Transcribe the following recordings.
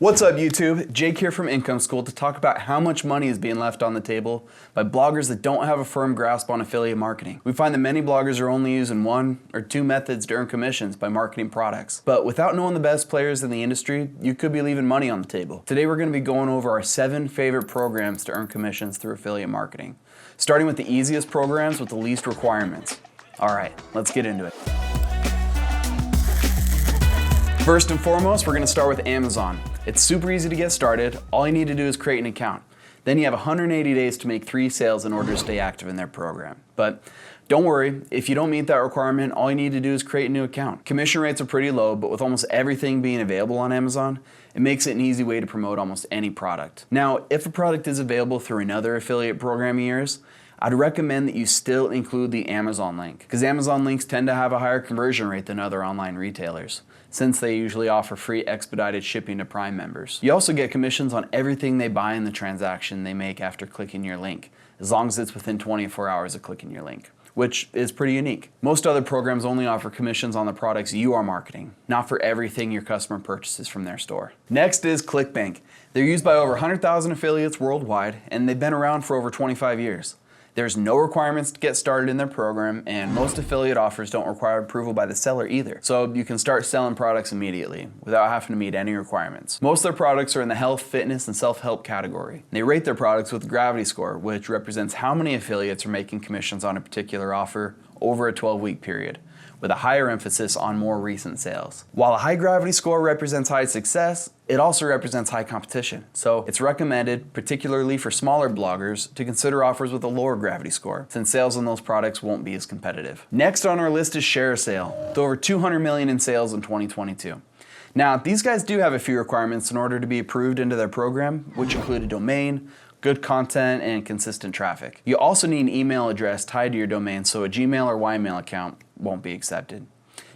What's up YouTube? Jake here from Income School to talk about how much money is being left on the table by bloggers that don't have a firm grasp on affiliate marketing. We find that many bloggers are only using one or two methods to earn commissions by marketing products. But without knowing the best players in the industry, you could be leaving money on the table. Today we're going to be going over our 7 favorite programs to earn commissions through affiliate marketing, starting with the easiest programs with the least requirements. Alright, let's get into it. First and foremost, we're going to start with Amazon. It's super easy to get started. All you need to do is create an account. Then you have 180 days to make 3 sales in order to stay active in their program. But don't worry, if you don't meet that requirement, all you need to do is create a new account. Commission rates are pretty low, but with almost everything being available on Amazon, it makes it an easy way to promote almost any product. Now, if a product is available through another affiliate program of yours, I'd recommend that you still include the Amazon link, because Amazon links tend to have a higher conversion rate than other online retailers, since they usually offer free expedited shipping to Prime members. You also get commissions on everything they buy in the transaction they make after clicking your link, as long as it's within 24 hours of clicking your link, which is pretty unique. Most other programs only offer commissions on the products you are marketing, not for everything your customer purchases from their store. Next is ClickBank. They're used by over 100,000 affiliates worldwide, and they've been around for over 25 years. There's no requirements to get started in their program, and most affiliate offers don't require approval by the seller either. So you can start selling products immediately without having to meet any requirements. Most of their products are in the health, fitness, and self-help category. They rate their products with a gravity score, which represents how many affiliates are making commissions on a particular offer over a 12-week period, with a higher emphasis on more recent sales. While a high gravity score represents high success, it also represents high competition. So it's recommended, particularly for smaller bloggers, to consider offers with a lower gravity score, since sales on those products won't be as competitive. Next on our list is Sharesale, with over $200 million in sales in 2022. Now, these guys do have a few requirements in order to be approved into their program, which include a domain, good content, and consistent traffic. You also need an email address tied to your domain, so a Gmail or Ymail account won't be accepted.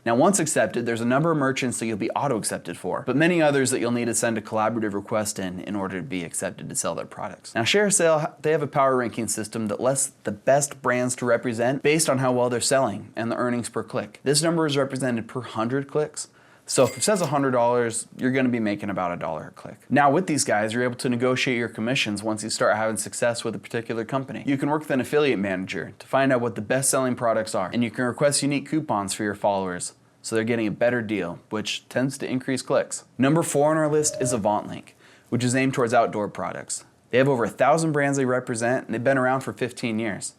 Now, once accepted, there's a number of merchants that you'll be auto-accepted for, but many others that you'll need to send a collaborative request in order to be accepted to sell their products. Now, Sharesale, they have a power ranking system that lists the best brands to represent based on how well they're selling and the earnings per click. This number is represented per 100 clicks. So if it says $100, you're going to be making about $1 a click. Now with these guys, you're able to negotiate your commissions once you start having success with a particular company. You can work with an affiliate manager to find out what the best selling products are, and you can request unique coupons for your followers, so they're getting a better deal, which tends to increase clicks. Number 4 on our list is Avantlink, which is aimed towards outdoor products. They have over 1,000 brands they represent, and they've been around for 15 years.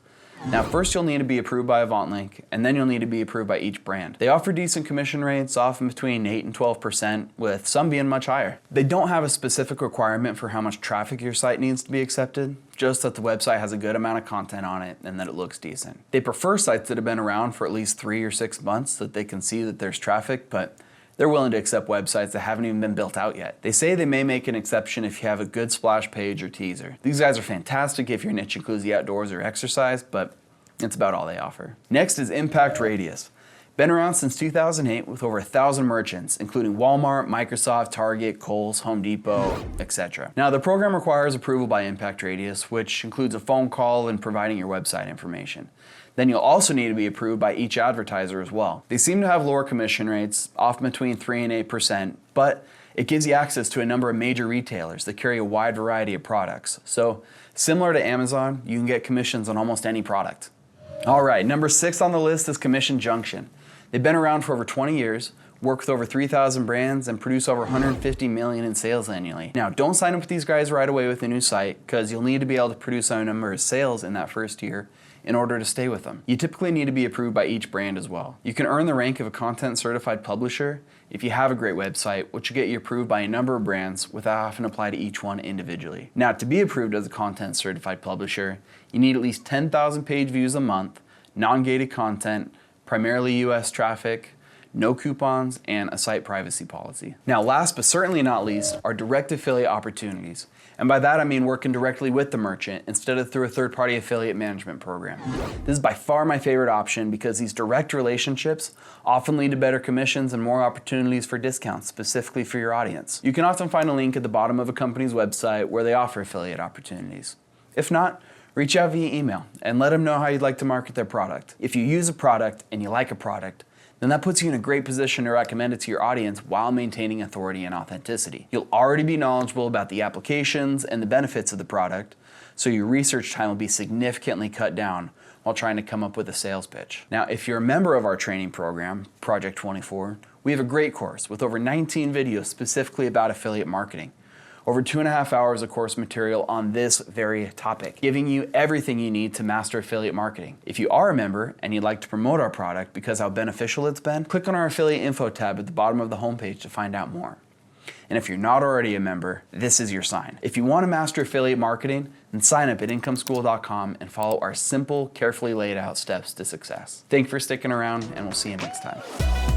Now first you'll need to be approved by Avantlink, and then you'll need to be approved by each brand. They offer decent commission rates, often between 8 and 12%, with some being much higher. They don't have a specific requirement for how much traffic your site needs to be accepted, just that the website has a good amount of content on it and that it looks decent. They prefer sites that have been around for at least 3 or 6 months so that they can see that there's traffic, but they're willing to accept websites that haven't even been built out yet. They say they may make an exception if you have a good splash page or teaser. These guys are fantastic if your niche includes the outdoors or exercise, but it's about all they offer. Next is Impact Radius. Been around since 2008 with over 1,000 merchants, including Walmart, Microsoft, Target, Kohl's, Home Depot, etc. Now the program requires approval by Impact Radius, which includes a phone call and providing your website information. Then you'll also need to be approved by each advertiser as well. They seem to have lower commission rates, often between 3 and 8%, but it gives you access to a number of major retailers that carry a wide variety of products. So similar to Amazon, you can get commissions on almost any product. All right, number 6 on the list is Junction. They've been around for over 20 years, work with over 3,000 brands, and produce over $150 million in sales annually. Now, don't sign up with these guys right away with a new site, because you'll need to be able to produce a number of sales in that first year in order to stay with them. You typically need to be approved by each brand as well. You can earn the rank of a content certified publisher if you have a great website, which will get you approved by a number of brands without having to apply to each one individually. Now, to be approved as a content certified publisher, you need at least 10,000 page views a month, non-gated content, primarily US traffic, no coupons, and a site privacy policy. Now last but certainly not least are direct affiliate opportunities. And by that I mean working directly with the merchant instead of through a third-party affiliate management program. This is by far my favorite option because these direct relationships often lead to better commissions and more opportunities for discounts specifically for your audience. You can often find a link at the bottom of a company's website where they offer affiliate opportunities. If not, reach out via email and let them know how you'd like to market their product. If you use a product and you like a product, then that puts you in a great position to recommend it to your audience while maintaining authority and authenticity. You'll already be knowledgeable about the applications and the benefits of the product, so your research time will be significantly cut down while trying to come up with a sales pitch. Now, if you're a member of our training program, Project 24, we have a great course with over 19 videos specifically about affiliate marketing. Over 2.5 hours of course material on this very topic, giving you everything you need to master affiliate marketing. If you are a member and you'd like to promote our product because how beneficial it's been, click on our affiliate info tab at the bottom of the homepage to find out more. And if you're not already a member, this is your sign. If you want to master affiliate marketing, then sign up at incomeschool.com and follow our simple, carefully laid out steps to success. Thanks for sticking around, and we'll see you next time.